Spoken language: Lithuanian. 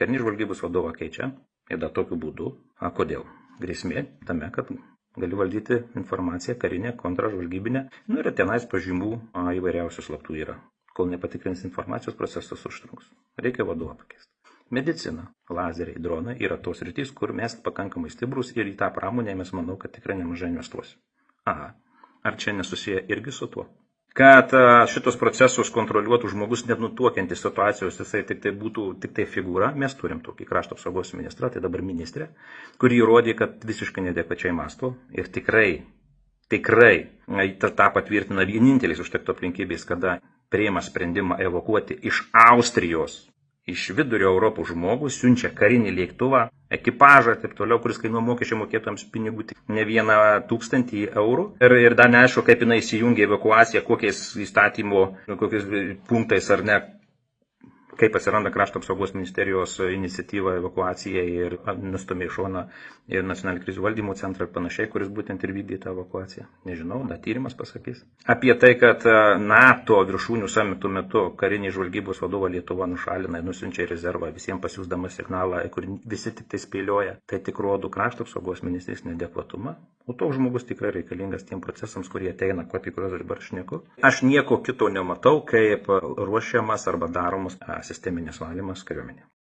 Karinį žvalgybos vadovą keičia ir dar tokiu būdu. Kodėl? Grėsmė tame, kad gali valdyti informaciją karinę, kontražvalgybinę. Ir tenais pažymų įvairiausių slaptų yra. Kol nepatikrins informacijos, procesas užtruks. Reikia vadovą pakeisti. Medicina, lazeriai, dronai yra tos sritys, kur mes pakankamai stiprus ir į tą pramonę mes manau, kad tikrai nemažai investuosim. Ar čia nesusiję irgi su tuo? Kad šitos procesus kontroliuotų žmogus net nutuokiantis situacijos, jisai būtų tik tai figūra, mes turim tokį krašto apsaugos ministrą, tai dabar ministrė, kuri įrodė, kad visiškai nedekvačiai mąsto ir tikrai tą patvirtina vienintelis užtekto aplinkybės, kada priima sprendimą evakuoti iš Austrijos, iš vidurio Europos žmogus, siunčia karinį lėktuvą, ekipažą ir taip toliau, kuris kainuoja mokesčių mokėtojams pinigų tik ne 1,000 eurų. Ir dar neaišku, kaip jinai įsijungia evakuaciją, kokiais įstatymo, kokiais punktais ar ne, kaip atsiranda krašto apsaugos ministerijos iniciatyva evakuacijai ir nustumė į šoną ir nacionalinį krizių valdymo centrą ir panašiai, kuris būtent ir vykdė tą evakuaciją. Nežinau, tyrimas pasakys. Apie tai, kad NATO viršūnių samitų metu karinį žvalgybos vadovą Lietuva nušalina ir nusiunčia rezervą, visiems pasiūsdama signalą, kur visi tik tai spėlioja, tai tik rodo krašto apsaugos ministrės neadekvatumą. O toks žmogus tikrai reikalingas tiem procesams, kurie ateina, apie kuriuos dabar šneku. Aš nieko kito nematau, kaip ruošiamas arba daromas sisteminis valymas kariuomenė.